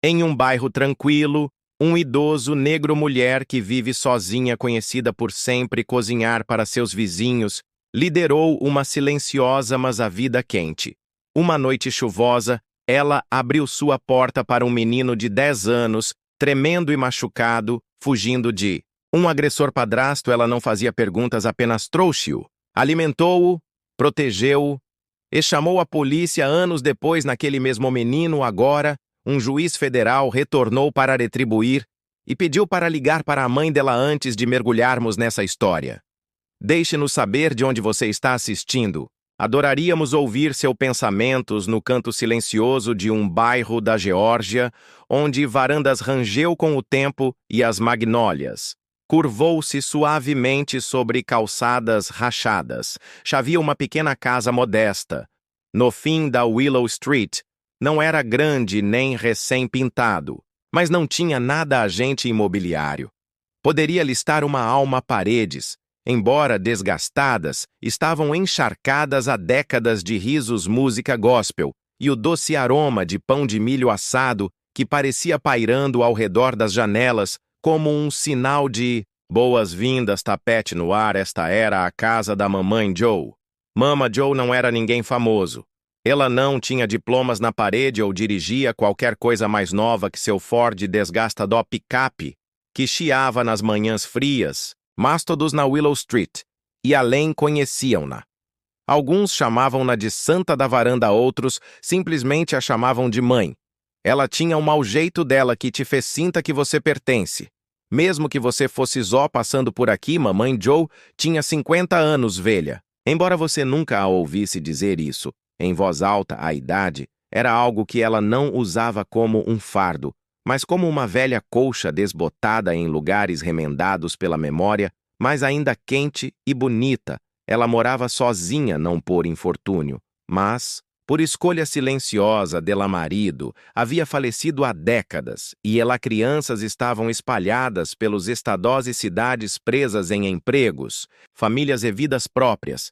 Em um bairro tranquilo, um idoso negro mulher que vive sozinha, conhecida por sempre cozinhar para seus vizinhos, liderou uma silenciosa mas a vida quente. Uma noite chuvosa, ela abriu sua porta para um menino de 10 anos, tremendo e machucado, fugindo de um agressor padrasto. Ela não fazia perguntas, apenas trouxe-o, alimentou-o, protegeu-o e chamou a polícia. Anos depois, naquele mesmo menino, agora, um juiz federal retornou para retribuir e pediu para ligar para a mãe dela antes de mergulharmos nessa história. Deixe-nos saber de onde você está assistindo. Adoraríamos ouvir seus pensamentos no canto silencioso de um bairro da Geórgia, onde varandas rangeu com o tempo e as magnólias. Curvou-se suavemente sobre calçadas rachadas. Havia uma pequena casa modesta. No fim da Willow Street, não era grande nem recém-pintado, mas não tinha nada agente imobiliário. Poderia listar uma alma paredes. Embora desgastadas, estavam encharcadas há décadas de risos, música gospel e o doce aroma de pão de milho assado que parecia pairando ao redor das janelas como um sinal de boas-vindas, tapete no ar. Esta era a casa da Mamãe Joe. Mama Joe não era ninguém famoso. Ela não tinha diplomas na parede ou dirigia qualquer coisa mais nova que seu Ford desgastador picape, que chiava nas manhãs frias, mas todos na Willow Street, e além conheciam-na. Alguns chamavam-na de Santa da Varanda, outros simplesmente a chamavam de mãe. Ela tinha um mau jeito dela que te fez sinta que você pertence. Mesmo que você fosse só passando por aqui, Mamãe Joe tinha 50 anos, velha. Embora você nunca a ouvisse dizer isso em voz alta, a idade era algo que ela não usava como um fardo, mas como uma velha colcha desbotada em lugares remendados pela memória, mas ainda quente e bonita. Ela morava sozinha, não por infortúnio, mas por escolha silenciosa dela marido. Havia falecido há décadas, e ela crianças estavam espalhadas pelos estados e cidades, presas em empregos, famílias e vidas próprias.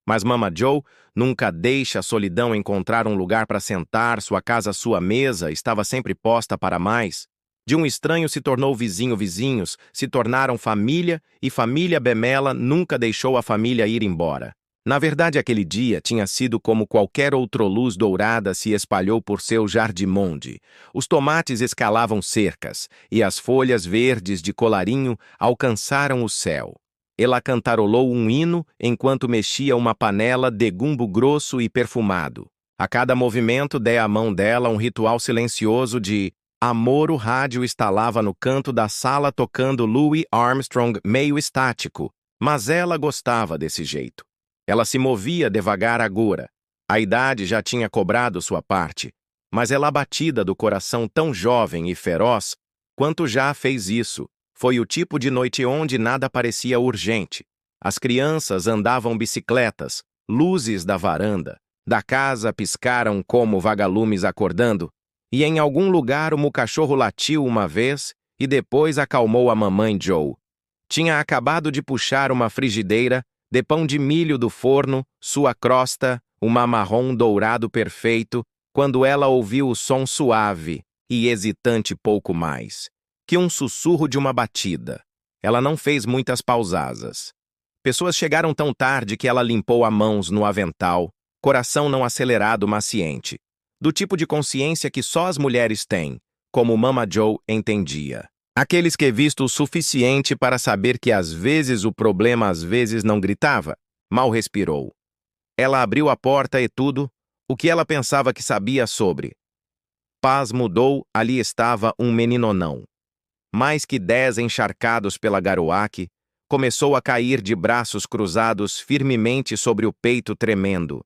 Mas Mama Joe nunca deixa a solidão encontrar um lugar para sentar. Sua casa, sua mesa, estava sempre posta para mais. De um estranho se tornou vizinho, vizinhos se tornaram família, e família Bemela nunca deixou a família ir embora. Na verdade, aquele dia tinha sido como qualquer outro. Luz dourada se espalhou por seu jardimonde. Os tomates escalavam cercas, e as folhas verdes de colarinho alcançaram o céu. Ela cantarolou um hino enquanto mexia uma panela de gumbo grosso e perfumado. A cada movimento a mão dela um ritual silencioso de amor. O rádio estalava no canto da sala tocando Louis Armstrong, meio estático, mas ela gostava desse jeito. Ela se movia devagar agora. A idade já tinha cobrado sua parte, mas ela, abatida do coração tão jovem e feroz quanto já fez isso. Foi o tipo de noite onde nada parecia urgente. As crianças andavam bicicletas, luzes da varanda da casa piscaram como vagalumes acordando, e em algum lugar um cachorro latiu uma vez e depois acalmou a Mamãe Joe. Tinha acabado de puxar uma frigideira de pão de milho do forno, sua crosta, uma marrom dourado perfeito, quando ela ouviu o som suave e hesitante, pouco mais que um sussurro de uma batida. Ela não fez muitas pausadas. Pessoas chegaram tão tarde que ela limpou as mãos no avental, coração não acelerado, maciente, do tipo de consciência que só as mulheres têm, como Mama Joe entendia. Aqueles que visto o suficiente para saber que às vezes o problema às vezes não gritava. Mal respirou. Ela abriu a porta e tudo o que ela pensava que sabia sobre paz mudou. Ali estava um meninonão. Mais que 10 encharcados pela garoaque, começou a cair de braços cruzados firmemente sobre o peito tremendo.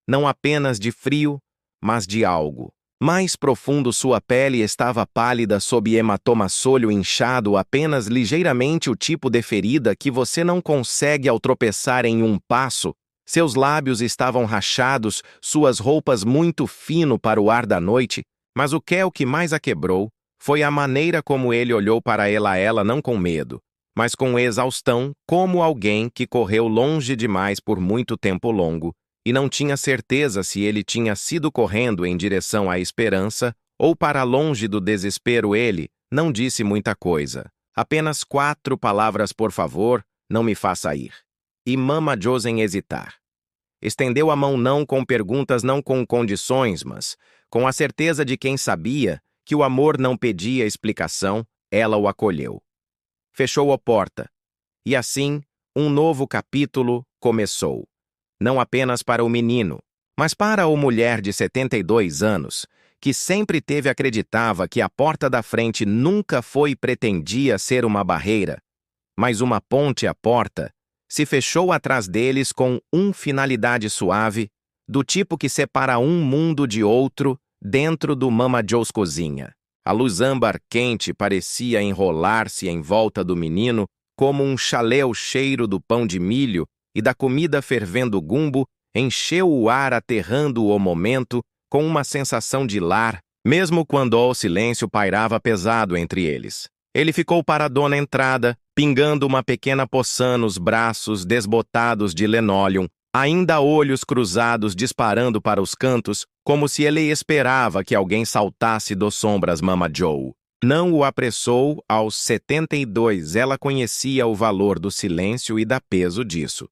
Não apenas de frio, mas de algo mais profundo. Sua pele estava pálida sob hematomassolho inchado, apenas ligeiramente, o tipo de ferida que você não consegue ao tropeçar em um passo. Seus lábios estavam rachados, suas roupas muito fino para o ar da noite, mas o que mais a quebrou foi a maneira como ele olhou para ela não com medo, mas com exaustão, como alguém que correu longe demais por muito tempo longo, e não tinha certeza se ele tinha sido correndo em direção à esperança ou para longe do desespero ele, não disse muita coisa. Apenas 4 palavras, por favor, não me faça ir. E Mama Joe sem hesitar. Estendeu a mão não com perguntas, não com condições, mas com a certeza de quem sabia que o amor não pedia explicação, ela o acolheu. Fechou a porta. E assim, um novo capítulo começou. Não apenas para o menino, mas para a mulher de 72 anos, que sempre acreditava que a porta da frente nunca foi e pretendia ser uma barreira, mas uma ponte. A porta se fechou atrás deles com uma finalidade suave, do tipo que separa um mundo de outro dentro do Mama Joe's cozinha. A luz âmbar quente parecia enrolar-se em volta do menino como um chalé. O cheiro do pão de milho e da comida fervendo gumbo encheu o ar, aterrando o momento com uma sensação de lar, mesmo quando o silêncio pairava pesado entre eles. Ele ficou parado na entrada, pingando uma pequena poção nos braços desbotados de linóleo, ainda olhos cruzados disparando para os cantos, como se ele esperava que alguém saltasse das sombras. Mama Joe não o apressou. Aos 72, ela conhecia o valor do silêncio e da peso disso.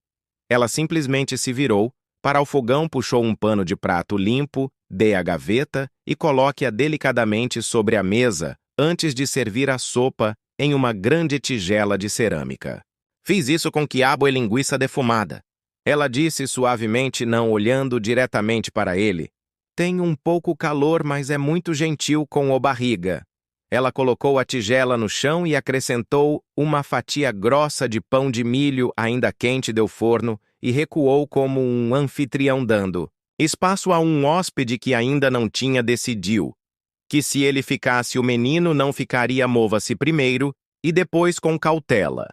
Ela simplesmente se virou para o fogão, puxou um pano de prato limpo, dê a gaveta e coloque-a delicadamente sobre a mesa antes de servir a sopa em uma grande tigela de cerâmica. Fiz isso com quiabo e linguiça defumada. Ela disse suavemente, não olhando diretamente para ele. Tenho um pouco calor, mas é muito gentil com o barriga. Ela colocou a tigela no chão e acrescentou uma fatia grossa de pão de milho ainda quente do forno e recuou como um anfitrião dando espaço a um hóspede que ainda não tinha decidido que se ele ficasse o menino não ficaria. Mova-se primeiro e depois com cautela.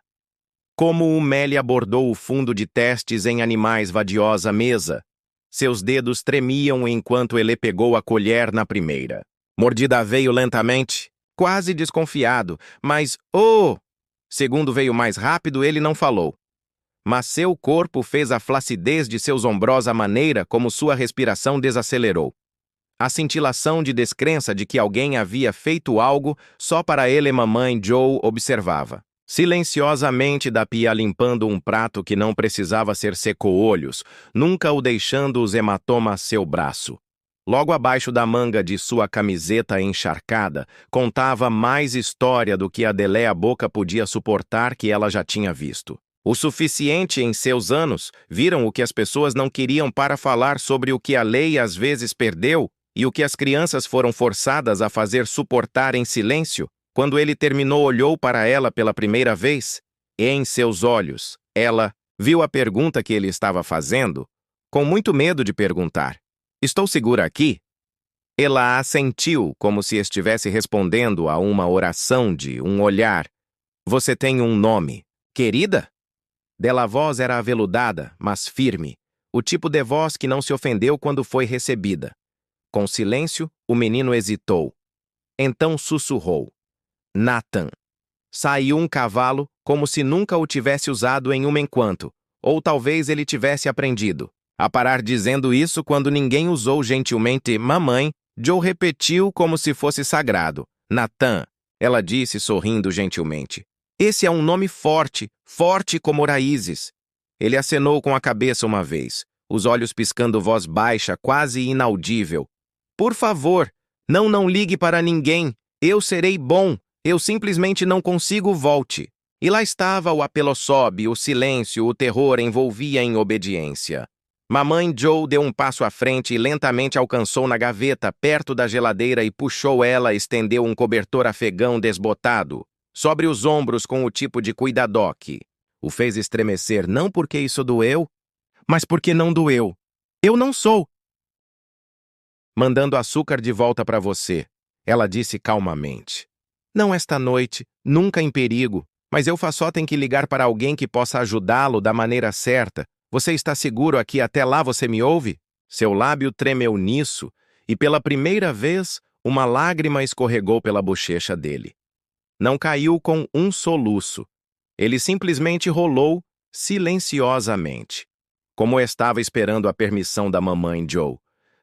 Como o Melly abordou o fundo de testes em animais vadiosa mesa, seus dedos tremiam enquanto ele pegou a colher na primeira. Mordida veio lentamente, quase desconfiado, mas, segundo veio mais rápido, ele não falou. Mas seu corpo fez a flacidez de seus ombros a maneira como sua respiração desacelerou. A cintilação de descrença de que alguém havia feito algo só para ele. Mamãe Joe observava silenciosamente da pia, limpando um prato que não precisava ser seco-olhos, nunca o deixando os hematomas a seu braço. Logo abaixo da manga de sua camiseta encharcada, contava mais história do que a boca podia suportar, que ela já tinha visto. O suficiente em seus anos, viram o que as pessoas não queriam para falar sobre o que a lei às vezes perdeu e o que as crianças foram forçadas a fazer suportar em silêncio. Quando ele terminou, olhou para ela pela primeira vez, e em seus olhos, ela viu a pergunta que ele estava fazendo, com muito medo de perguntar. Estou segura aqui? Ela assentiu, como se estivesse respondendo a uma oração de um olhar. Você tem um nome, querida? Dela voz era aveludada, mas firme, o tipo de voz que não se ofendeu quando foi recebida. Com silêncio, o menino hesitou. Então sussurrou. Nathan. Saiu um cavalo, como se nunca o tivesse usado em uma enquanto, ou talvez ele tivesse aprendido a parar dizendo isso quando ninguém usou gentilmente. Mamãe Joe repetiu como se fosse sagrado. Nathan. Ela disse sorrindo gentilmente. Esse é um nome forte, forte como raízes. Ele acenou com a cabeça uma vez, os olhos piscando, voz baixa, quase inaudível. Por favor, não ligue para ninguém. Eu serei bom. Eu simplesmente não consigo, volte. E lá estava o apelo sob, o silêncio, o terror envolvia em obediência. Mamãe Joe deu um passo à frente e lentamente alcançou na gaveta perto da geladeira e puxou ela, estendeu um cobertor afegão desbotado sobre os ombros com o tipo de cuidado que o fez estremecer, não porque isso doeu, mas porque não doeu. Eu não sou. Mandando açúcar de volta para você, ela disse calmamente. Não esta noite, nunca em perigo, mas eu só tenho que ligar para alguém que possa ajudá-lo da maneira certa. Você está seguro aqui até lá, você me ouve? Seu lábio tremeu nisso, e pela primeira vez, uma lágrima escorregou pela bochecha dele. Não caiu com um soluço. Ele simplesmente rolou silenciosamente, como estava esperando a permissão da mamãe Joe.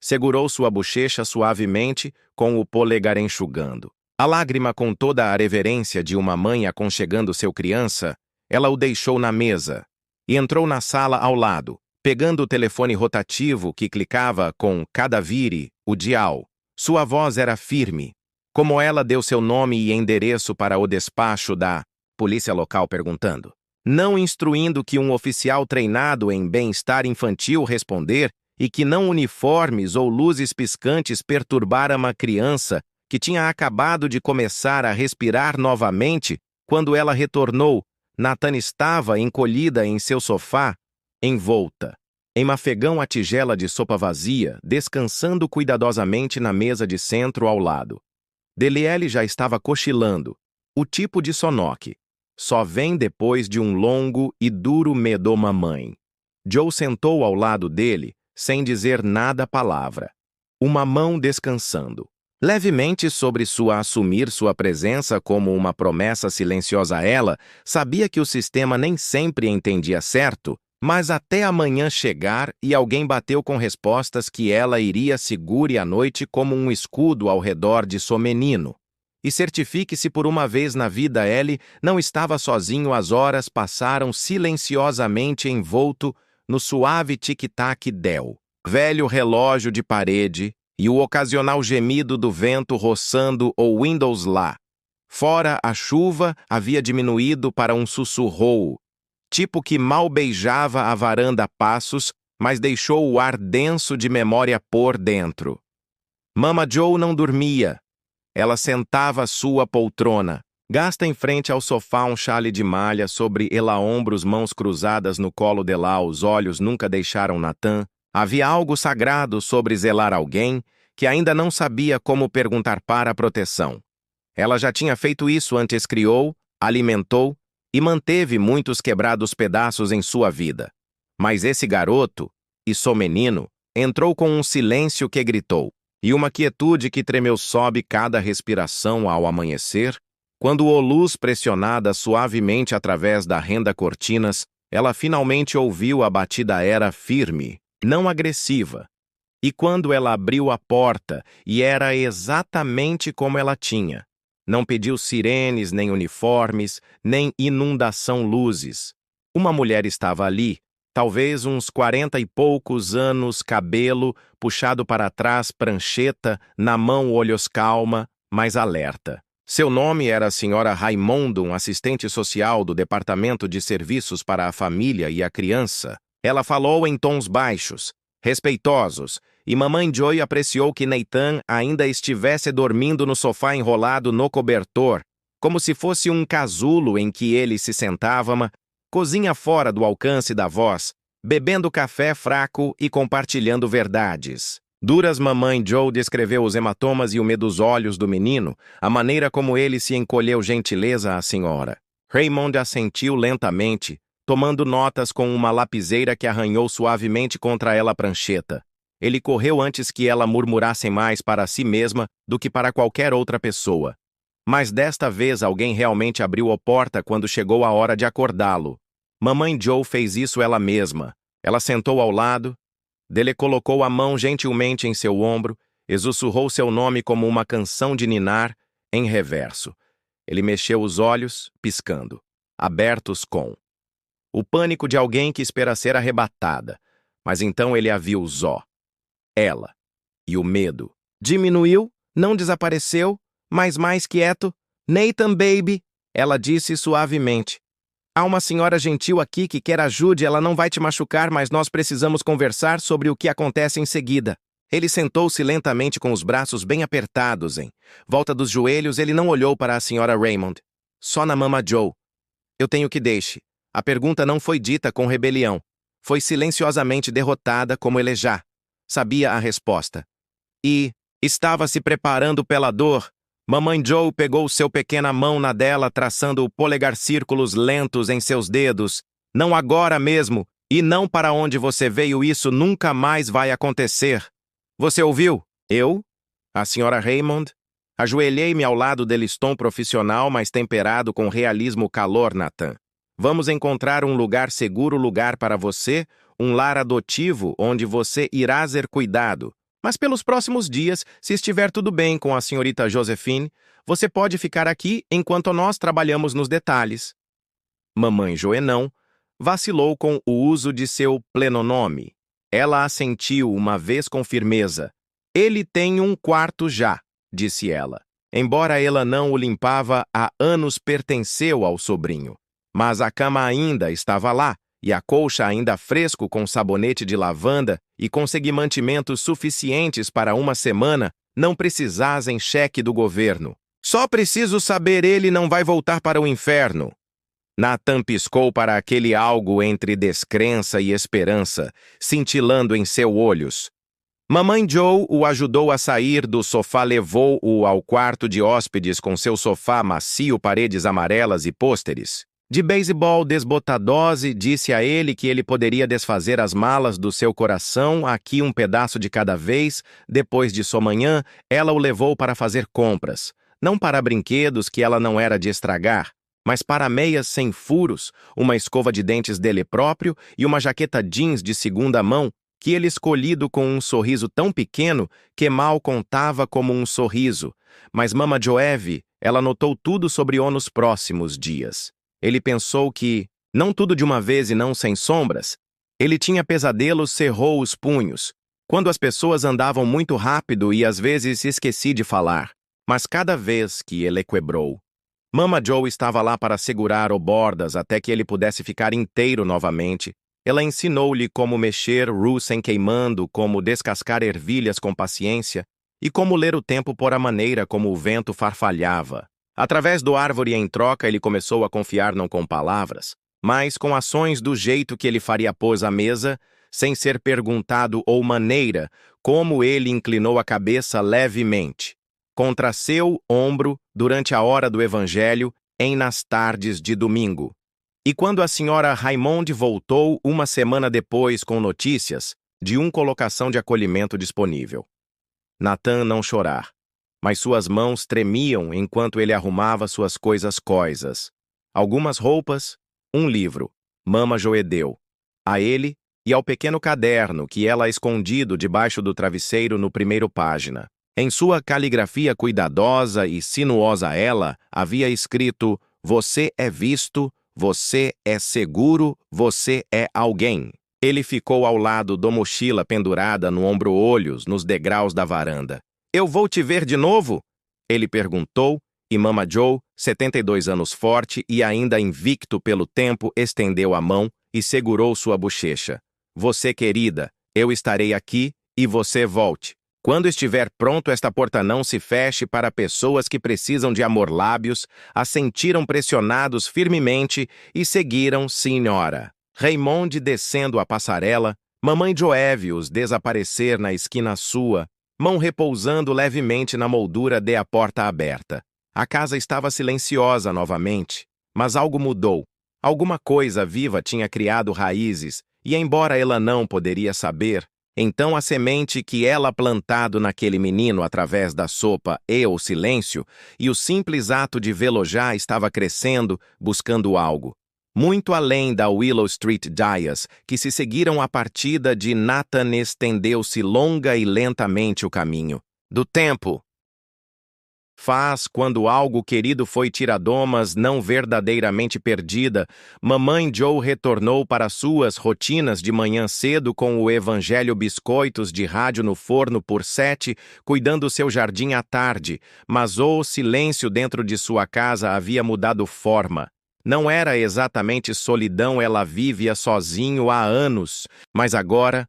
Segurou sua bochecha suavemente, com o polegar enxugando. A lágrima com toda a reverência de uma mãe aconchegando seu criança, ela o deixou na mesa e entrou na sala ao lado, pegando o telefone rotativo que clicava com cada vire, o dial. Sua voz era firme. Como ela deu seu nome e endereço para o despacho da polícia local perguntando, não instruindo que um oficial treinado em bem-estar infantil responder e que não uniformes ou luzes piscantes perturbaram uma criança que tinha acabado de começar a respirar novamente quando ela retornou. Nathan estava encolhida em seu sofá, envolta em mafegão à tigela de sopa vazia, descansando cuidadosamente na mesa de centro ao lado. Deliele já estava cochilando, o tipo de sono que só vem depois de um longo e duro medo mamãe. Joe sentou ao lado dele, sem dizer nada palavra. Uma mão descansando levemente sobre assumir sua presença como uma promessa silenciosa. Ela sabia que o sistema nem sempre entendia certo, mas até amanhã chegar e alguém bateu com respostas que ela iria segure à noite como um escudo ao redor de seu menino. E certifique-se por uma vez na vida ele não estava sozinho. As horas passaram silenciosamente envolto no suave tic-tac del velho relógio de parede e o ocasional gemido do vento roçando o Windows lá. Fora, a chuva havia diminuído para um sussurro, tipo que mal beijava a varanda a passos, mas deixou o ar denso de memória por dentro. Mama Joe não dormia. Ela sentava à sua poltrona, gasta em frente ao sofá um chale de malha sobre ela ombros, mãos cruzadas no colo dela. Os olhos nunca deixaram Nathan. Havia algo sagrado sobre zelar alguém que ainda não sabia como perguntar para a proteção. Ela já tinha feito isso antes, criou, alimentou e manteve muitos quebrados pedaços em sua vida. Mas esse garoto, e seu menino, entrou com um silêncio que gritou, e uma quietude que tremeu sob cada respiração ao amanhecer, quando a luz pressionada suavemente através da renda cortinas, ela finalmente ouviu a batida era firme, não agressiva. E quando ela abriu a porta, e era exatamente como ela tinha. Não pediu sirenes, nem uniformes, nem inundação luzes. Uma mulher estava ali, talvez uns 40 e poucos anos, cabelo puxado para trás, prancheta, na mão olhos calma, mas alerta. Seu nome era a Sra. Raimondo, um assistente social do Departamento de Serviços para a Família e a Criança. Ela falou em tons baixos, respeitosos, e mamãe Joy apreciou que Nathan ainda estivesse dormindo no sofá enrolado no cobertor, como se fosse um casulo em que ele se sentava, cozinha fora do alcance da voz, bebendo café fraco e compartilhando verdades. Duras. Mamãe Joe descreveu os hematomas e o medo dos olhos do menino, a maneira como ele se encolheu. Gentileza, a senhora. Raymond assentiu lentamente, tomando notas com uma lapiseira que arranhou suavemente contra ela a prancheta. Ele correu antes que ela murmurasse mais para si mesma do que para qualquer outra pessoa. Mas desta vez alguém realmente abriu a porta quando chegou a hora de acordá-lo. Mamãe Joe fez isso ela mesma. Ela sentou ao lado dele, colocou a mão gentilmente em seu ombro e sussurrou seu nome como uma canção de ninar em reverso. Ele mexeu os olhos, piscando, abertos com o pânico de alguém que espera ser arrebatada. Mas então ele a viu ela. E o medo diminuiu, não desapareceu, mas mais quieto. Nathan, baby, ela disse suavemente. Há uma senhora gentil aqui que quer ajude, ela não vai te machucar, mas nós precisamos conversar sobre o que acontece em seguida. Ele sentou-se lentamente com os braços bem apertados em volta dos joelhos. Ele não olhou para a senhora Raymond. Só na mama Joe. Eu tenho que deixe. A pergunta não foi dita com rebelião. Foi silenciosamente derrotada como ele já sabia a resposta. E estava se preparando pela dor. Mamãe Joe pegou seu pequena mão na dela, traçando o polegar círculos lentos em seus dedos. Não agora mesmo, e não para onde você veio. Isso nunca mais vai acontecer. Você ouviu? Eu? A senhora Raymond? Ajoelhei-me ao lado dele, tom profissional, mas temperado com realismo. Calor, Nathan. Vamos encontrar um lugar seguro, lugar para você, um lar adotivo onde você irá ser cuidado. Mas pelos próximos dias, se estiver tudo bem com a senhorita Josephine, você pode ficar aqui enquanto nós trabalhamos nos detalhes. Mamãe Joenão vacilou com o uso de seu plenonome. Ela assentiu uma vez com firmeza. Ele tem um quarto já, disse ela. Embora ela não o limpava há anos, pertenceu ao sobrinho. Mas a cama ainda estava lá, e a colcha ainda fresco com sabonete de lavanda, e consegui mantimentos suficientes para uma semana, não precisassem cheque do governo. Só preciso saber, ele não vai voltar para o inferno. Nathan piscou para aquele algo entre descrença e esperança, cintilando em seus olhos. Mamãe Joe o ajudou a sair do sofá, levou-o ao quarto de hóspedes com seu sofá macio, paredes amarelas e pôsteres de beisebol desbotados, e disse a ele que ele poderia desfazer as malas do seu coração, aqui um pedaço de cada vez. Depois de sua manhã, ela o levou para fazer compras, não para brinquedos que ela não era de estragar, mas para meias sem furos, uma escova de dentes dele próprio e uma jaqueta jeans de segunda mão, que ele escolhido com um sorriso tão pequeno que mal contava como um sorriso. Mas Mama Joeve, ela notou tudo sobre nos próximos dias. Ele pensou que, não tudo de uma vez e não sem sombras, ele tinha pesadelos, cerrou os punhos, quando as pessoas andavam muito rápido e às vezes se esqueci de falar, mas cada vez que ele quebrou. Mama Joe estava lá para segurar o bordas até que ele pudesse ficar inteiro novamente. Ela ensinou-lhe como mexer roux sem queimando, como descascar ervilhas com paciência e como ler o tempo por a maneira como o vento farfalhava. Através do árvore em troca, ele começou a confiar não com palavras, mas com ações do jeito que ele faria pôs à mesa, sem ser perguntado ou maneira, como ele inclinou a cabeça levemente contra seu ombro durante a hora do evangelho nas tardes de domingo. E quando a senhora Raymond voltou uma semana depois com notícias de uma colocação de acolhimento disponível. Nathan não chorar, mas suas mãos tremiam enquanto ele arrumava suas coisas. Algumas roupas, um livro. Mama Joe deu a ele e ao pequeno caderno que ela escondido debaixo do travesseiro no primeiro página. Em sua caligrafia cuidadosa e sinuosa ela havia escrito: "Você é visto, você é seguro, você é alguém." Ele ficou ao lado da mochila pendurada no ombro-olhos nos degraus da varanda. "Eu vou te ver de novo?" ele perguntou, e Mama Joe, 72 anos forte e ainda invicto pelo tempo, estendeu a mão e segurou sua bochecha. "Você, querida, eu estarei aqui e você volte. Quando estiver pronto, esta porta não se feche para pessoas que precisam de amor." Lábios assentiram pressionados firmemente e seguiram senhora Raymond descendo a passarela. Mamãe Joeve os desaparecer na esquina sua, mão repousando levemente na moldura de a porta aberta. A casa estava silenciosa novamente, mas algo mudou. Alguma coisa viva tinha criado raízes, e embora ela não poderia saber, então a semente que ela plantado naquele menino através da sopa e o silêncio, e o simples ato de vê-lo já estava crescendo, buscando algo. Muito além da Willow Street Dias, que se seguiram a partida de Nathan, estendeu-se longa e lentamente o caminho do tempo. Faz quando algo querido foi tirado, mas não verdadeiramente perdida. Mamãe Joe retornou para suas rotinas de manhã cedo com o evangelho, biscoitos de rádio no forno por 7, cuidando seu jardim à tarde, mas o silêncio dentro de sua casa havia mudado forma. Não era exatamente solidão, ela vivia sozinho há anos, mas agora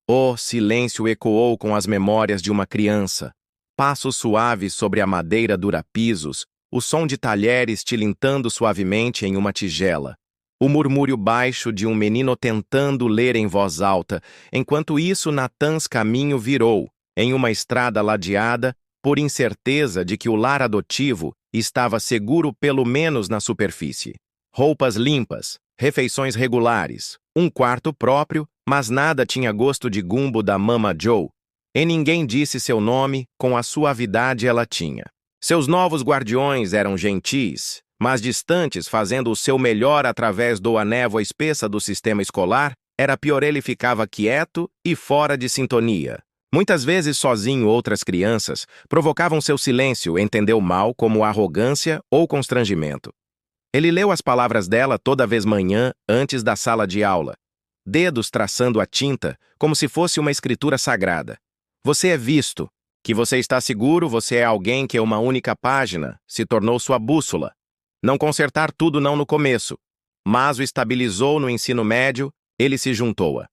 o silêncio ecoou com as memórias de uma criança. Passos suaves sobre a madeira dura-pisos, o som de talheres tilintando suavemente em uma tigela, o murmúrio baixo de um menino tentando ler em voz alta. Enquanto isso, Nathans caminho virou, em uma estrada ladeada, por incerteza de que o lar adotivo estava seguro pelo menos na superfície. Roupas limpas, refeições regulares, um quarto próprio, mas nada tinha gosto de gumbo da Mama Joe. E ninguém disse seu nome com a suavidade ela tinha. Seus novos guardiões eram gentis, mas distantes, fazendo o seu melhor através da névoa espessa do sistema escolar. Era pior, ele ficava quieto e fora de sintonia. Muitas vezes, sozinho, outras crianças provocavam seu silêncio, entendeu mal como arrogância ou constrangimento. Ele leu as palavras dela toda vez manhã, antes da sala de aula, dedos traçando a tinta como se fosse uma escritura sagrada. Você é visto. Que você está seguro, você é alguém que uma única página se tornou sua bússola. Não consertar tudo não no começo, mas o estabilizou no ensino médio, ele se juntou-a.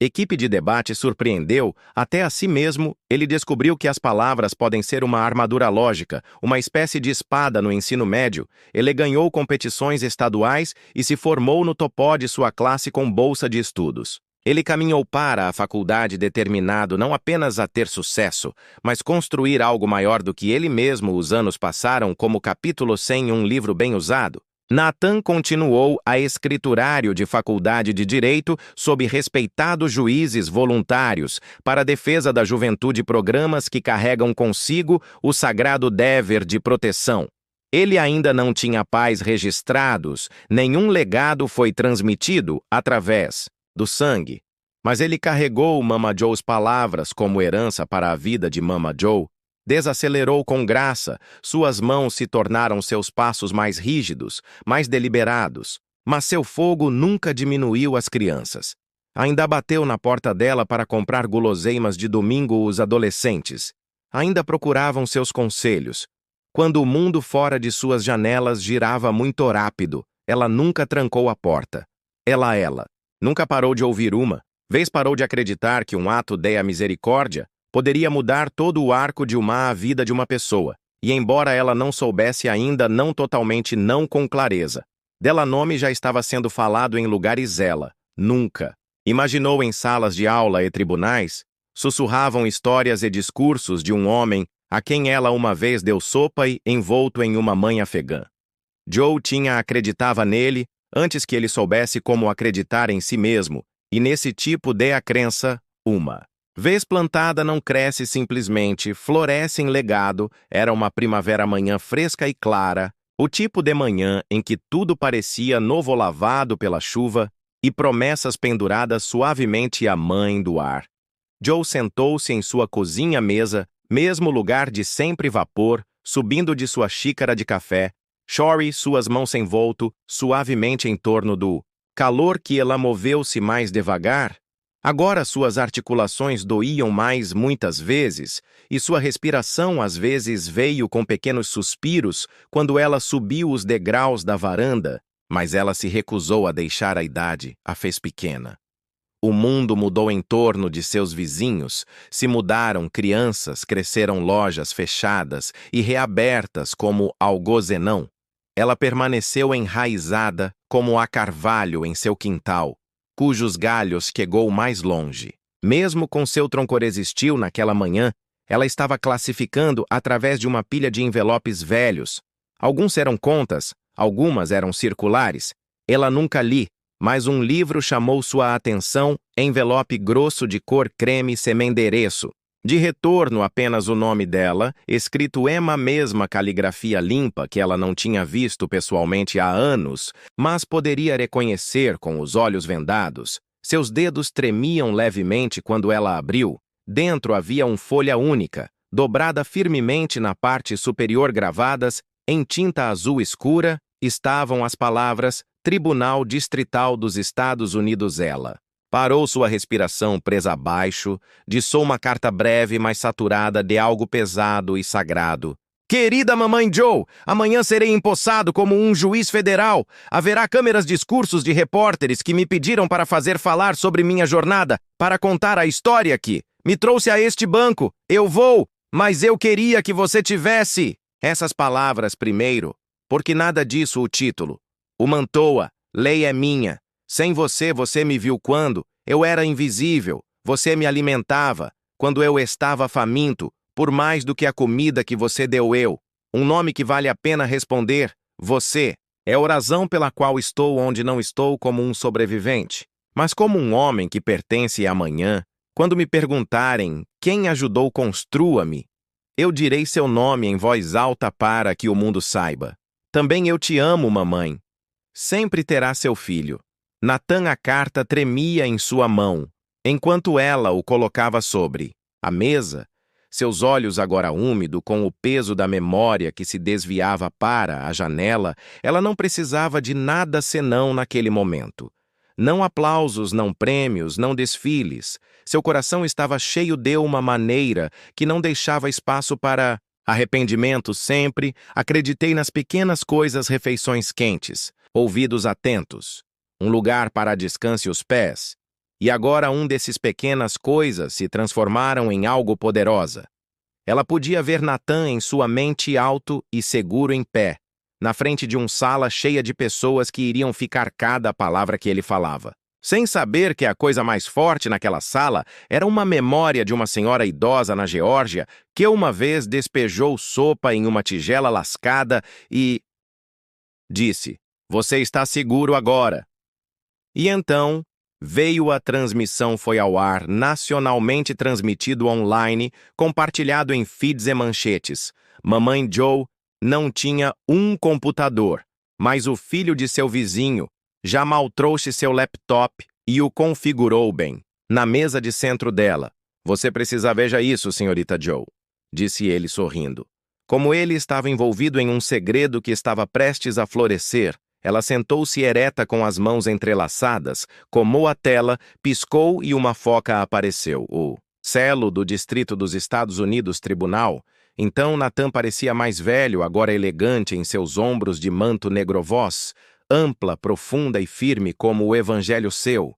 Equipe de debate surpreendeu, até a si mesmo, ele descobriu que as palavras podem ser uma armadura lógica, uma espécie de espada no ensino médio. Ele ganhou competições estaduais e se formou no topó de sua classe com bolsa de estudos. Ele caminhou para a faculdade determinado não apenas a ter sucesso, mas construir algo maior do que ele mesmo os anos passaram como capítulo 100 em um livro bem usado. Nathan continuou a escriturário de faculdade de Direito sob respeitados juízes voluntários para a defesa da juventude, programas que carregam consigo o sagrado dever de proteção. Ele ainda não tinha pais registrados, nenhum legado foi transmitido através do sangue. Mas ele carregou Mama Joe's palavras como herança para a vida de Mama Joe. Desacelerou com graça, suas mãos se tornaram seus passos mais rígidos, mais deliberados. Mas seu fogo nunca diminuiu as crianças. Ainda bateu na porta dela para comprar guloseimas de domingo os adolescentes. Ainda procuravam seus conselhos. Quando o mundo fora de suas janelas girava muito rápido, ela nunca trancou a porta. Ela nunca parou de ouvir uma vez, parou de acreditar que um ato de misericórdia poderia mudar todo o arco de a vida de uma pessoa, e embora ela não soubesse ainda, não totalmente, não com clareza, dela nome já estava sendo falado em lugares. Ela nunca imaginou em salas de aula e tribunais, sussurravam histórias e discursos de um homem a quem ela uma vez deu sopa e envolto em uma mãe afegã. Joe acreditava nele antes que ele soubesse como acreditar em si mesmo, e nesse tipo de crença, uma vez plantada não cresce simplesmente, floresce em legado. Era uma primavera manhã fresca e clara, o tipo de manhã em que tudo parecia novo, lavado pela chuva, e promessas penduradas suavemente à mãe do ar. Joe sentou-se em sua cozinha-mesa, mesmo lugar de sempre vapor, subindo de sua xícara de café, Shory, suas mãos envolto, suavemente em torno do calor que ela moveu-se mais devagar. Agora suas articulações doíam mais muitas vezes, e sua respiração às vezes veio com pequenos suspiros quando ela subiu os degraus da varanda, mas ela se recusou a deixar a idade, a fez pequena. O mundo mudou em torno de seus vizinhos, se mudaram crianças, cresceram lojas fechadas e reabertas como algozenão. Ela permaneceu enraizada como a carvalho em seu quintal, cujos galhos chegou mais longe. Mesmo com seu tronco resistiu naquela manhã, ela estava classificando através de uma pilha de envelopes velhos. Alguns eram contas, algumas eram circulares. Ela nunca li, mas um livro chamou sua atenção, envelope grosso de cor creme sem endereço. De retorno apenas o nome dela, escrito em uma mesma caligrafia limpa que ela não tinha visto pessoalmente há anos, mas poderia reconhecer com os olhos vendados. Seus dedos tremiam levemente quando ela abriu. Dentro havia uma folha única, dobrada firmemente na parte superior, gravadas, em tinta azul escura, estavam as palavras Tribunal Distrital dos Estados Unidos. Ela parou, sua respiração presa abaixo, diçou uma carta breve, mas saturada de algo pesado e sagrado. Querida Mamãe Joe, amanhã serei empossado como um juiz federal. Haverá câmeras, discursos de repórteres que me pediram para falar sobre minha jornada, para contar a história que me trouxe a este banco. Eu vou, mas eu queria que você tivesse essas palavras primeiro, porque nada disso o título. O mantoa, lei é minha. Sem você, você me viu quando eu era invisível. Você me alimentava quando eu estava faminto, por mais do que a comida que você deu. Um nome que vale a pena responder. Você é a razão pela qual estou onde não estou como um sobrevivente, mas como um homem que pertence a amanhã. Quando me perguntarem quem ajudou, construa-me, eu direi seu nome em voz alta para que o mundo saiba. Também eu te amo, mamãe. Sempre terá seu filho. Nathan, a carta tremia em sua mão, enquanto ela o colocava sobre A mesa, seus olhos agora úmidos com o peso da memória que se desviava para a janela, ela não precisava de nada senão naquele momento. Não aplausos, não prêmios, não desfiles. Seu coração estava cheio de uma maneira que não deixava espaço para arrependimento sempre. Acreditei nas pequenas coisas, refeições quentes, ouvidos atentos, um lugar para descanse os pés. E agora desses pequenas coisas se transformaram em algo poderosa. Ela podia ver Natan em sua mente alto e seguro em pé, na frente de uma sala cheia de pessoas que iriam ficar cada palavra que ele falava. Sem saber que a coisa mais forte naquela sala era uma memória de uma senhora idosa na Geórgia que uma vez despejou sopa em uma tigela lascada e disse: "Você está seguro agora." E então veio a transmissão, foi ao ar, nacionalmente transmitido online, compartilhado em feeds e manchetes. Mamãe Joe não tinha um computador, mas o filho de seu vizinho já mal trouxe seu laptop e o configurou bem. Na mesa de centro dela. "Você precisa veja isso, senhorita Joe", disse ele sorrindo. Como ele estava envolvido em um segredo que estava prestes a florescer, ela sentou-se ereta com as mãos entrelaçadas, comou a tela, piscou e uma foca apareceu. O celo do Distrito dos Estados Unidos Tribunal. Então Natan parecia mais velho, agora elegante em seus ombros de manto negro-voz, ampla, profunda e firme como o evangelho seu.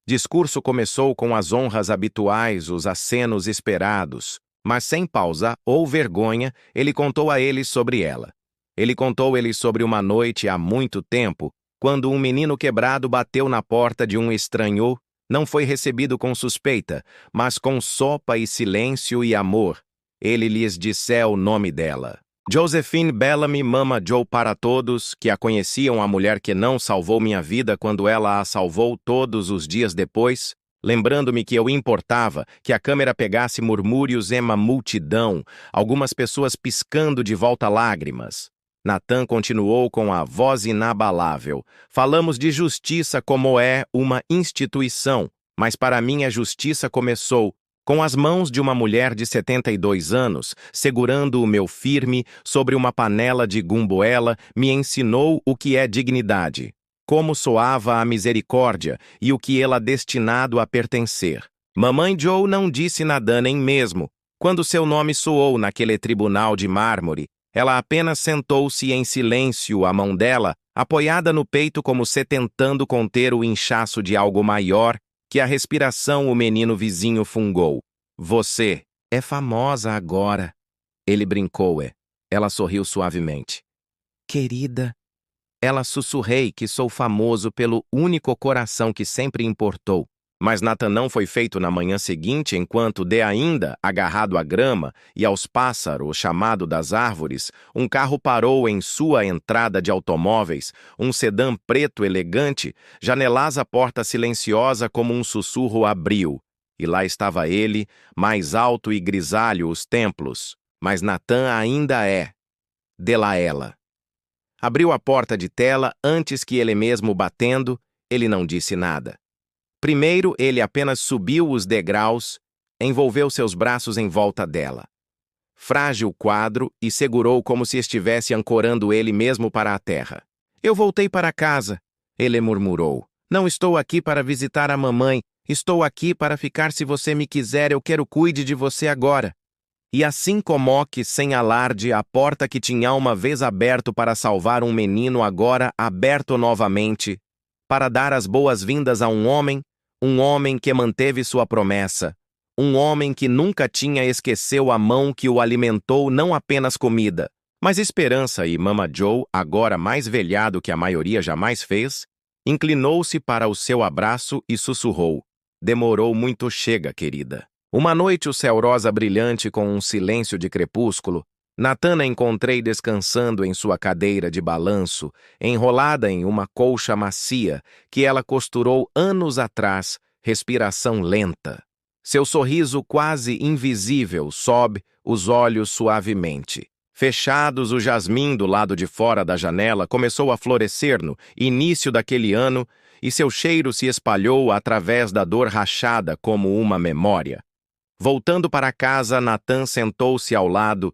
Discurso começou com as honras habituais, os acenos esperados, mas sem pausa ou vergonha, ele contou a eles sobre ela. Ele contou-lhes sobre uma noite há muito tempo, quando um menino quebrado bateu na porta de um estranho, não foi recebido com suspeita, mas com sopa e silêncio e amor. Ele lhes disse o nome dela. Josephine Bellamy, Mama Joe para todos, que a conheciam, a mulher que não salvou minha vida quando ela a salvou todos os dias depois, lembrando-me que eu importava que a câmera pegasse murmúrios e uma multidão, algumas pessoas piscando de volta lágrimas. Natan continuou com a voz inabalável. "Falamos de justiça como é uma instituição, mas para mim a justiça começou com as mãos de uma mulher de 72 anos, segurando o meu firme sobre uma panela de gumbo. Ela me ensinou o que é dignidade, como soava a misericórdia e o que ela destinado a pertencer. Mamãe Joe não disse nada nem mesmo quando seu nome soou naquele tribunal de mármore. Ela apenas sentou-se em silêncio, a mão dela apoiada no peito como se tentando conter o inchaço de algo maior que a respiração. O menino vizinho fungou. "Você é famosa agora." Ele brincou. Ela sorriu suavemente. "Querida." Ela sussurrei que sou famoso pelo único coração que sempre importou. Mas Natan não foi feito na manhã seguinte, enquanto ainda agarrado à grama e aos pássaros chamado das árvores, um carro parou em sua entrada de automóveis, um sedã preto elegante, janelaza porta silenciosa como um sussurro abriu, e lá estava ele, mais alto e grisalho os templos, mas Natan ainda é. Delaela. Abriu a porta de tela antes que ele mesmo batendo, ele não disse nada. Primeiro, ele apenas subiu os degraus, envolveu seus braços em volta dela. Frágil quadro e segurou como se estivesse ancorando ele mesmo para a terra. "Eu voltei para casa", ele murmurou. "Não estou aqui para visitar a mamãe, estou aqui para ficar se você me quiser, eu quero cuide de você agora." E assim como que, sem alarde, a porta que tinha uma vez aberto para salvar um menino agora aberto novamente, para dar as boas-vindas a um homem que manteve sua promessa, um homem que nunca tinha esqueceu a mão que o alimentou não apenas comida, mas esperança. E Mama Joe, agora mais velhado que a maioria jamais fez, inclinou-se para o seu abraço e sussurrou: "Demorou muito, chega, querida." Uma noite o céu rosa brilhante com um silêncio de crepúsculo, Natan a encontrei descansando em sua cadeira de balanço, enrolada em uma colcha macia que ela costurou anos atrás, respiração lenta. Seu sorriso quase invisível sobe os olhos suavemente. Fechados, o jasmim do lado de fora da janela começou a florescer no início daquele ano e seu cheiro se espalhou através da dor rachada como uma memória. Voltando para casa, Natan sentou-se ao lado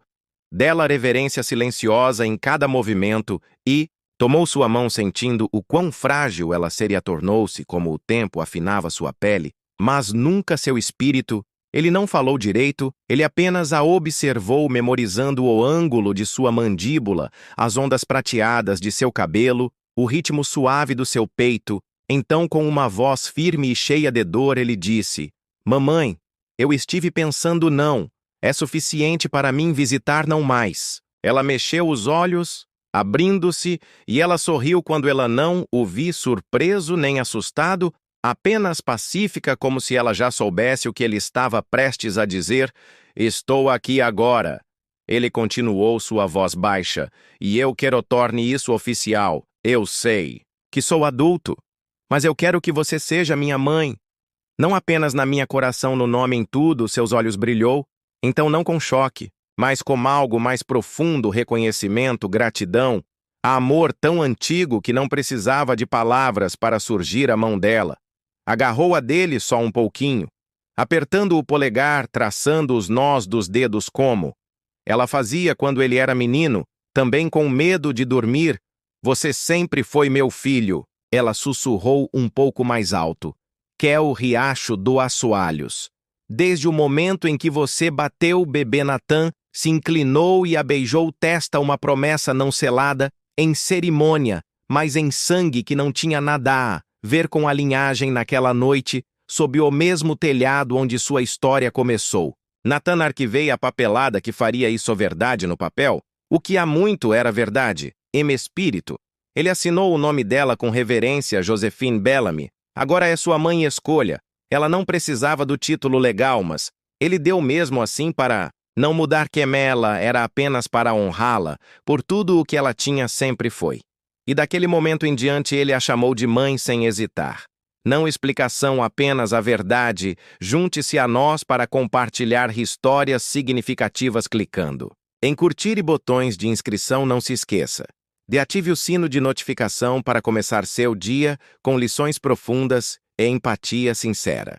dela, reverência silenciosa em cada movimento e tomou sua mão, sentindo o quão frágil ela seria. Tornou-se como o tempo afinava sua pele, mas nunca seu espírito. Ele não falou direito, ele apenas a observou, memorizando o ângulo de sua mandíbula, as ondas prateadas de seu cabelo, o ritmo suave do seu peito. Então, com uma voz firme e cheia de dor, ele disse: Mamãe, eu estive pensando, não. É suficiente para mim visitar, não mais. Ela mexeu os olhos, abrindo-se, e ela sorriu quando ela não o vi surpreso nem assustado, apenas pacífica, como se ela já soubesse o que ele estava prestes a dizer. Estou aqui agora. Ele continuou, sua voz baixa, e eu quero torne isso oficial. Eu sei que sou adulto, mas eu quero que você seja minha mãe. Não apenas na minha coração, no nome, em tudo. Seus olhos brilhou. Então não com choque, mas com algo mais profundo, reconhecimento, gratidão, amor tão antigo que não precisava de palavras para surgir. A mão dela agarrou a dele só um pouquinho, apertando o polegar, traçando os nós dos dedos como ela fazia quando ele era menino, também com medo de dormir. Você sempre foi meu filho, ela sussurrou um pouco mais alto. Quer o riacho do assoalhos. Desde o momento em que você bateu o bebê, Natan se inclinou e a beijou testa, uma promessa não selada, em cerimônia, mas em sangue que não tinha nada a ver com a linhagem. Naquela noite, sob o mesmo telhado onde sua história começou. Natan arquivei a papelada que faria isso verdade no papel. O que há muito era verdade, em espírito. Ele assinou o nome dela com reverência, Josephine Bellamy. Agora é sua mãe, escolha. Ela não precisava do título legal, mas ele deu mesmo assim para não mudar quem ela era, apenas para honrá-la por tudo o que ela tinha sempre foi. E daquele momento em diante ele a chamou de mãe sem hesitar. Não explicação, apenas a verdade. Junte-se a nós para compartilhar histórias significativas clicando em curtir e botões de inscrição. Não se esqueça de ative o sino de notificação para começar seu dia com lições profundas e empatia sincera.